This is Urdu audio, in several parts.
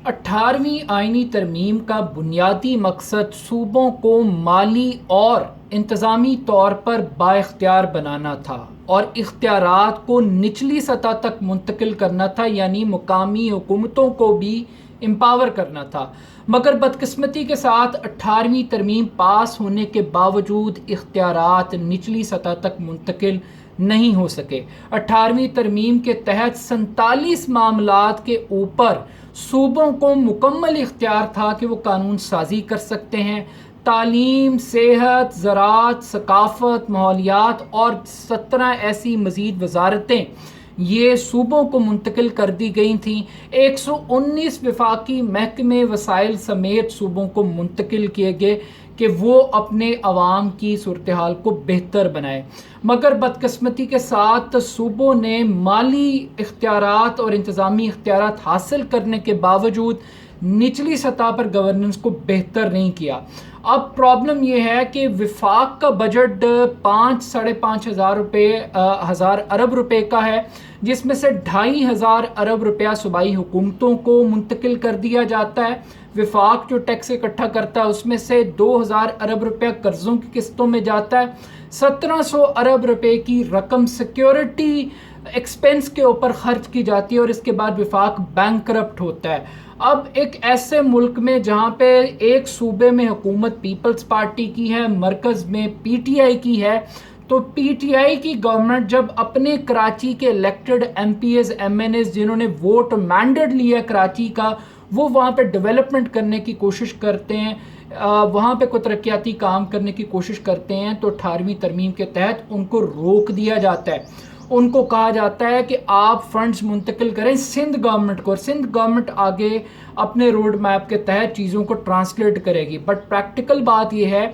18ویں آئینی ترمیم کا بنیادی مقصد صوبوں کو مالی اور انتظامی طور پر بااختیار بنانا تھا اور اختیارات کو نچلی سطح تک منتقل کرنا تھا، یعنی مقامی حکومتوں کو بھی امپاور کرنا تھا۔ مگر بدقسمتی کے ساتھ 18ویں ترمیم پاس ہونے کے باوجود اختیارات نچلی سطح تک منتقل نہیں ہو سکے۔ 18ویں ترمیم کے تحت 47 معاملات کے اوپر صوبوں کو مکمل اختیار تھا کہ وہ قانون سازی کر سکتے ہیں۔ تعلیم، صحت، زراعت، ثقافت، ماحولیات اور 17 ایسی مزید وزارتیں یہ صوبوں کو منتقل کر دی گئی تھیں۔ 119 وفاقی محکمے وسائل سمیت صوبوں کو منتقل کیے گئے کہ وہ اپنے عوام کی صورتحال کو بہتر بنائے۔ مگر بدقسمتی کے ساتھ صوبوں نے مالی اختیارات اور انتظامی اختیارات حاصل کرنے کے باوجود نچلی سطح پر گورننس کو بہتر نہیں کیا۔ اب پرابلم یہ ہے کہ وفاق کا بجٹ 5 5.5 ہزار ارب روپے کا ہے، جس میں سے 2.5 ارب روپیہ صوبائی حکومتوں کو منتقل کر دیا جاتا ہے۔ وفاق جو ٹیکس اکٹھا کرتا ہے اس میں سے 2,000 ارب روپیہ قرضوں کی قسطوں میں جاتا ہے۔ 1700 ارب روپے کی رقم سیکیورٹی ایکسپنس کے اوپر خرچ کی جاتی ہے اور اس کے بعد وفاق بینک کرپٹ ہوتا ہے۔ اب ایک ایسے ملک میں جہاں پہ ایک صوبے میں حکومت پیپلز پارٹی کی ہے، مرکز میں پی ٹی آئی کی ہے، تو پی ٹی آئی کی گورنمنٹ جب اپنے کراچی کے elected MPAs, MNAs جنہوں نے ووٹ مینڈیٹ لیا کراچی کا، وہ وہاں پہ ڈیولپمنٹ کرنے کی کوشش کرتے ہیں، وہاں پہ کوئی ترقیاتی کام کرنے کی کوشش کرتے ہیں، تو 18ویں ترمیم کے تحت ان کو روک دیا جاتا ہے۔ ان کو کہا جاتا ہے کہ آپ فنڈز منتقل کریں سندھ گورنمنٹ کو، اور سندھ گورنمنٹ آگے اپنے روڈ میپ کے تحت چیزوں کو ٹرانسلیٹ کرے گی۔ بٹ پریکٹیکل بات یہ ہے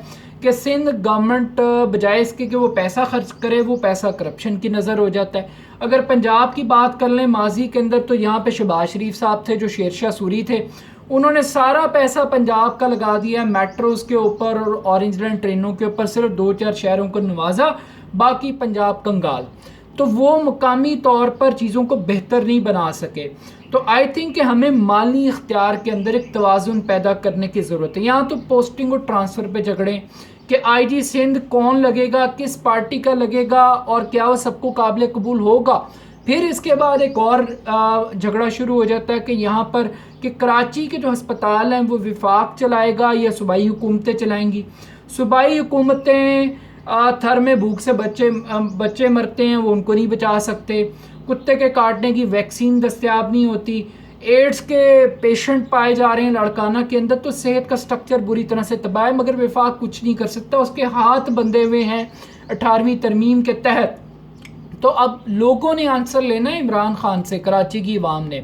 کہ سندھ گورنمنٹ بجائے اس کے کہ وہ پیسہ خرچ کرے، وہ پیسہ کرپشن کی نظر ہو جاتا ہے۔ اگر پنجاب کی بات کر لیں ماضی کے اندر، تو یہاں پہ شہباز شریف صاحب تھے جو شیر شاہ سوری تھے، انہوں نے سارا پیسہ پنجاب کا لگا دیا میٹروز کے اوپر اور اورنج لائن ٹرینوں کے اوپر، صرف 2-4 شہروں کو نوازا، باقی پنجاب کنگال۔ تو وہ مقامی طور پر چیزوں کو بہتر نہیں بنا سکے۔ تو آئی تھنک کہ ہمیں مالی اختیار کے اندر ایک توازن پیدا کرنے کی ضرورت ہے۔ یہاں تو پوسٹنگ اور ٹرانسفر پہ جھگڑیں کہ آئی جی سندھ کون لگے گا، کس پارٹی کا لگے گا، اور کیا وہ سب کو قابل قبول ہوگا۔ پھر اس کے بعد ایک اور جھگڑا شروع ہو جاتا ہے کہ یہاں پر کہ کراچی کے جو ہسپتال ہیں وہ وفاق چلائے گا یا صوبائی حکومتیں چلائیں گی۔ صوبائی حکومتیں تھر میں بھوک سے بچے مرتے ہیں، وہ ان کو نہیں بچا سکتے، کتے کے کاٹنے کی ویکسین دستیاب نہیں ہوتی، ایڈز کے پیشنٹ پائے جا رہے ہیں لاڑکانہ کے اندر، تو صحت کا سٹرکچر بری طرح سے تباہ ہے، مگر وفاق کچھ نہیں کر سکتا، اس کے ہاتھ بندھے ہوئے ہیں 18ویں ترمیم کے تحت۔ تو اب لوگوں نے آنسر لینا ہے عمران خان سے، کراچی کی عوام نے۔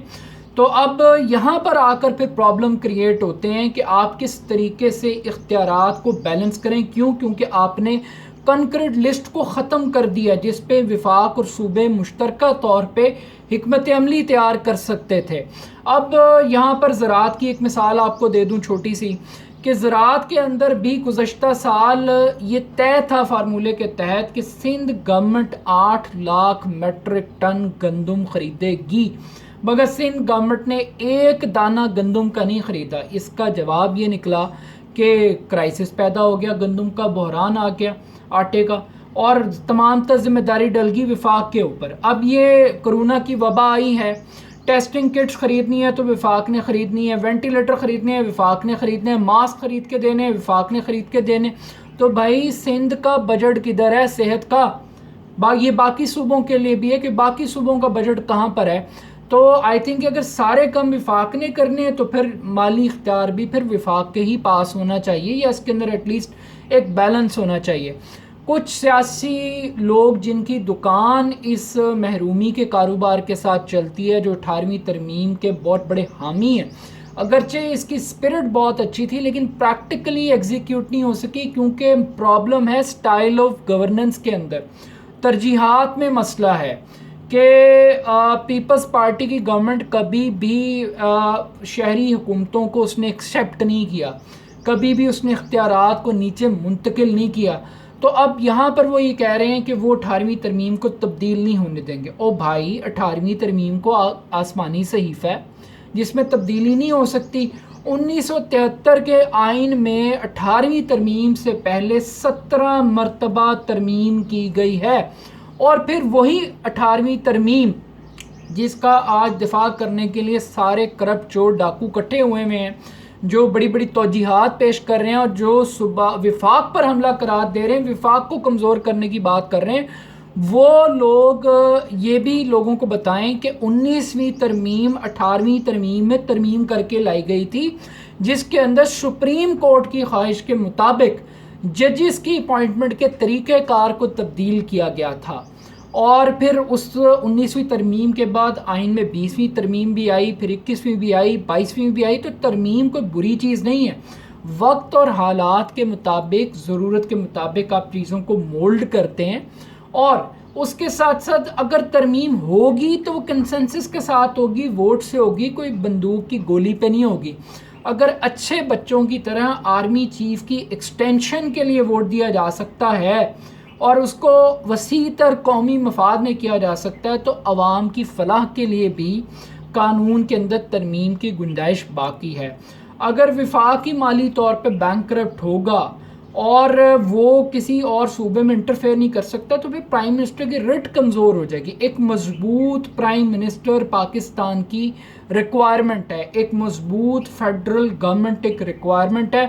تو اب یہاں پر آ کر پھر پرابلم کریٹ ہوتے ہیں کہ آپ کس طریقے سے اختیارات کو بیلنس کریں، کیونکہ آپ نے کنکریٹ لسٹ کو ختم کر دیا جس پہ وفاق اور صوبے مشترکہ طور پہ حکمت عملی تیار کر سکتے تھے۔ اب یہاں پر زراعت کی ایک مثال آپ کو دے دوں چھوٹی سی، کہ زراعت کے اندر بھی گزشتہ سال یہ طے تھا فارمولے کے تحت کہ Sindh government 8 lakh metric ton گندم خریدے گی، مگر سندھ گورنمنٹ نے ایک دانہ گندم کا نہیں خریدا۔ اس کا جواب یہ نکلا کہ کرائسس پیدا ہو گیا، گندم کا بحران آ گیا، آٹے کا، اور تمام تر ذمہ داری ڈل گئی وفاق کے اوپر۔ اب یہ کرونا کی وبا آئی ہے، ٹیسٹنگ کٹس خریدنی ہے تو وفاق نے خریدنی ہے، وینٹیلیٹر خریدنے ہیں وفاق نے خریدنے ہیں، ماسک خرید کے دینے ہیں وفاق نے خرید کے دینے۔ تو بھائی سندھ کا بجٹ کدھر ہے صحت کا؟ یہ باقی صوبوں کے لیے بھی ہے کہ باقی صوبوں کا بجٹ کہاں پر ہے؟ تو آئی تھنک اگر سارے کم وفاق نے کرنے ہیں تو پھر مالی اختیار بھی پھر وفاق کے ہی پاس ہونا چاہیے، یا اس کے اندر ایٹ لیسٹ ایک بیلنس ہونا چاہیے۔ کچھ سیاسی لوگ جن کی دکان اس محرومی کے کاروبار کے ساتھ چلتی ہے، جو 18ویں ترمیم کے بہت بڑے حامی ہیں، اگرچہ اس کی اسپرٹ بہت اچھی تھی لیکن پریکٹیکلی ایگزیکیوٹ نہیں ہو سکی، کیونکہ پرابلم ہے سٹائل آف گورننس کے اندر، ترجیحات میں مسئلہ ہے کہ پیپلز پارٹی کی گورنمنٹ کبھی بھی شہری حکومتوں کو اس نے ایکسیپٹ نہیں کیا، کبھی بھی اس نے اختیارات کو نیچے منتقل نہیں کیا۔ تو اب یہاں پر وہ یہ کہہ رہے ہیں کہ وہ 18ویں ترمیم کو تبدیل نہیں ہونے دیں گے۔ او بھائی 18ویں ترمیم کو آسمانی صحیفہ ہے، جس میں تبدیلی نہیں ہو سکتی. 1973 کے آئین میں 18ویں ترمیم سے پہلے 17 مرتبہ ترمیم کی گئی ہے، اور پھر وہی 18ویں ترمیم جس کا آج دفاع کرنے کے لیے سارے کرپٹ چور ڈاکو کٹھے ہوئے ہیں، جو بڑی بڑی توجیہات پیش کر رہے ہیں اور جو وفاق پر حملہ قرار دے رہے ہیں، وفاق کو کمزور کرنے کی بات کر رہے ہیں، وہ لوگ یہ بھی لوگوں کو بتائیں کہ 19ویں ترمیم 18ویں ترمیم میں ترمیم کر کے لائی گئی تھی، جس کے اندر سپریم کورٹ کی خواہش کے مطابق ججز کی اپوائنٹمنٹ کے طریقہ کار کو تبدیل کیا گیا تھا. اور پھر اس 19ویں ترمیم کے بعد آئین میں 20ویں ترمیم بھی آئی، پھر 21ویں بھی آئی، 22ویں بھی آئی. تو ترمیم کوئی بری چیز نہیں ہے، وقت اور حالات کے مطابق، ضرورت کے مطابق آپ چیزوں کو مولڈ کرتے ہیں. اور اس کے ساتھ ساتھ اگر ترمیم ہوگی تو وہ کنسنسس کے ساتھ ہوگی، ووٹ سے ہوگی، کوئی بندوق کی گولی پہ نہیں ہوگی. اگر اچھے بچوں کی طرح آرمی چیف کی ایکسٹینشن کے لیے ووٹ دیا جا سکتا ہے اور اس کو وسیع تر قومی مفاد میں کیا جا سکتا ہے، تو عوام کی فلاح کے لیے بھی قانون کے اندر ترمیم کی گنجائش باقی ہے. اگر وفاق ہی مالی طور پہ بینکرپٹ ہوگا اور وہ کسی اور صوبے میں انٹرفیئر نہیں کر سکتا، تو پھر پرائم منسٹر کی رٹ کمزور ہو جائے گی. ایک مضبوط پرائم منسٹر پاکستان کی ریکوائرمنٹ ہے، ایک مضبوط فیڈرل گورنمنٹ ایک ریکوائرمنٹ ہے.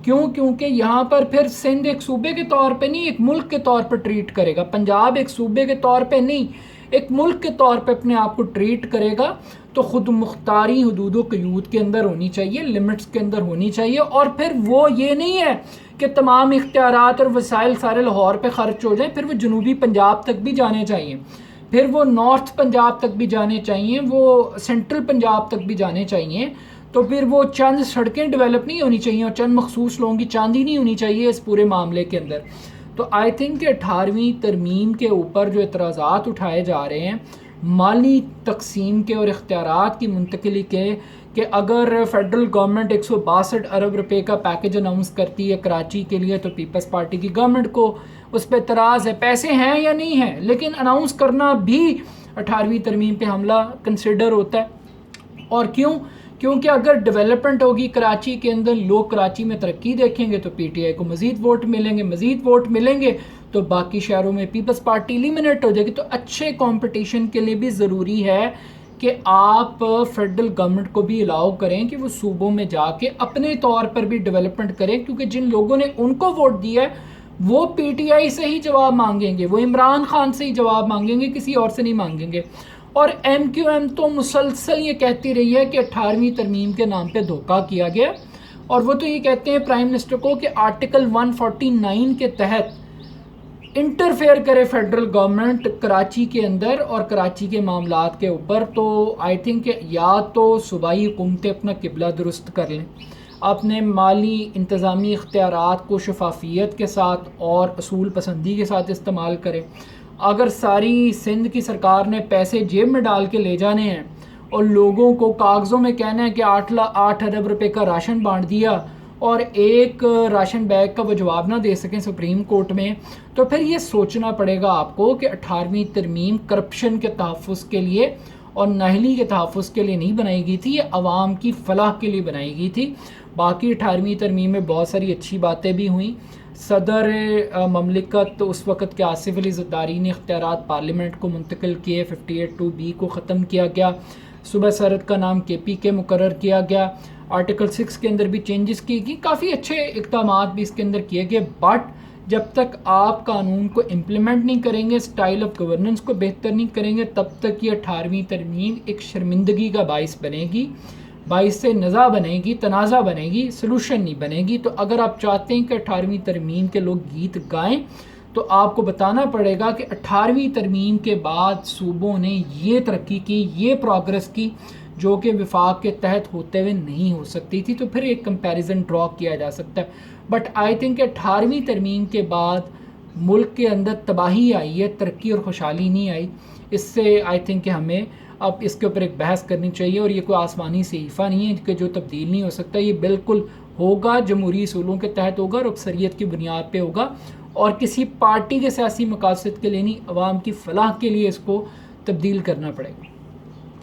کیونکہ یہاں پر پھر سندھ ایک صوبے کے طور پہ نہیں، ایک ملک کے طور پہ ٹریٹ کرے گا. پنجاب ایک صوبے کے طور پہ نہیں، ایک ملک کے طور پہ اپنے آپ کو ٹریٹ کرے گا. تو خود مختاری حدود و قیود کے اندر ہونی چاہیے، لمٹس کے اندر ہونی چاہیے. اور پھر وہ یہ نہیں ہے کہ تمام اختیارات اور وسائل سارے لاہور پہ خرچ ہو جائیں، پھر وہ جنوبی پنجاب تک بھی جانے چاہیے، پھر وہ نارتھ پنجاب تک بھی جانے چاہیے، وہ سینٹرل پنجاب تک بھی جانے چاہیے. تو پھر وہ چند سڑکیں ڈیولپ نہیں ہونی چاہیے اور چند مخصوص لوگوں کی چاندی نہیں ہونی چاہیے اس پورے معاملے کے اندر. تو آئی تھنک کہ 18ویں ترمیم کے اوپر جو اعتراضات اٹھائے جا رہے ہیں مالی تقسیم کے اور اختیارات کی منتقلی کے، کہ اگر فیڈرل گورنمنٹ 162 ارب روپے کا پیکج اناؤنس کرتی ہے کراچی کے لیے، تو پیپلز پارٹی کی گورنمنٹ کو اس پہ اعتراض ہے. پیسے ہیں یا نہیں ہیں، لیکن اناؤنس کرنا بھی 18ویں ترمیم پہ حملہ کنسیڈر ہوتا ہے. اور کیونکہ اگر ڈیولپمنٹ ہوگی کراچی کے اندر، لوگ کراچی میں ترقی دیکھیں گے تو پی ٹی آئی کو مزید ووٹ ملیں گے تو باقی شہروں میں پیپلز پارٹی ایلیمنیٹ ہو جائے گی. تو اچھے کمپٹیشن کے لیے بھی ضروری ہے کہ آپ فیڈرل گورنمنٹ کو بھی الاؤ کریں کہ وہ صوبوں میں جا کے اپنے طور پر بھی ڈیولپمنٹ کریں، کیونکہ جن لوگوں نے ان کو ووٹ دیا ہے وہ پی ٹی آئی سے ہی جواب مانگیں گے، وہ عمران خان سے ہی جواب مانگیں گے، کسی اور سے نہیں مانگیں گے. اور ایم کیو ایم تو مسلسل یہ کہتی رہی ہے کہ 18ویں ترمیم کے نام پہ دھوکہ کیا گیا، اور وہ تو یہ کہتے ہیں پرائم منسٹر کو کہ آرٹیکل 149 کے تحت انٹرفیئر کرے فیڈرل گورنمنٹ کراچی کے اندر اور کراچی کے معاملات کے اوپر. تو آئی تھنک کہ یا تو صوبائی حکومتیں اپنا قبلہ درست کر لیں، اپنے مالی انتظامی اختیارات کو شفافیت کے ساتھ اور اصول پسندی کے ساتھ استعمال کریں. اگر ساری سندھ کی سرکار نے پیسے جیب میں ڈال کے لے جانے ہیں اور لوگوں کو کاغذوں میں کہنا ہے کہ 8 ارب روپے کا راشن بانٹ دیا اور ایک راشن بیگ کا وہ جواب نہ دے سکیں سپریم کورٹ میں، تو پھر یہ سوچنا پڑے گا آپ کو کہ 18ویں ترمیم کرپشن کے تحفظ کے لیے اور نااہلی کے تحفظ کے لیے نہیں بنائی گئی تھی، یہ عوام کی فلاح کے لیے بنائی گئی تھی. باقی 18ویں ترمیم میں بہت ساری اچھی باتیں بھی ہوئیں. صدر مملکت اس وقت کے آصف علی زرداری نے اختیارات پارلیمنٹ کو منتقل کیے، 58(2)B کو ختم کیا گیا، صوبہ سرحد کا نام KPK مقرر کیا گیا، آرٹیکل 6 کے اندر بھی چینجز کی گئی، کافی اچھے اقدامات بھی اس کے اندر کیے گئے. بٹ جب تک آپ قانون کو امپلیمنٹ نہیں کریں گے، اسٹائل آف گورننس کو بہتر نہیں کریں گے، تب تک یہ 18ویں ترمیم ایک شرمندگی کا باعث بنے گی، باعث سے نزاع بنے گی، تنازع بنے گی، سلوشن نہیں بنے گی. تو اگر آپ چاہتے ہیں کہ 18ویں ترمیم کے لوگ گیت گائیں تو آپ کو بتانا پڑے گا کہ 18ویں ترمیم کے بعد صوبوں نے یہ ترقی کی، یہ پروگرس کی جو کہ وفاق کے تحت ہوتے ہوئے نہیں ہو سکتی تھی. تو پھر ایک کمپیریزن ڈرا کیا جا سکتا ہے. بٹ آئی تھنک کہ 18ویں ترمیم کے بعد ملک کے اندر تباہی آئی ہے، ترقی اور خوشحالی نہیں آئی. اس سے آئی تھنک کہ ہمیں اب اس کے اوپر ایک بحث کرنی چاہیے، اور یہ کوئی آسمانی صحیفہ نہیں ہے کہ جو تبدیل نہیں ہو سکتا. یہ بالکل ہوگا، جمہوری اصولوں کے تحت ہوگا اور اکثریت کی بنیاد پہ ہوگا، اور کسی پارٹی کے سیاسی مقاصد کے لیے نہیں، عوام کی فلاح کے لیے اس کو تبدیل کرنا پڑے گا.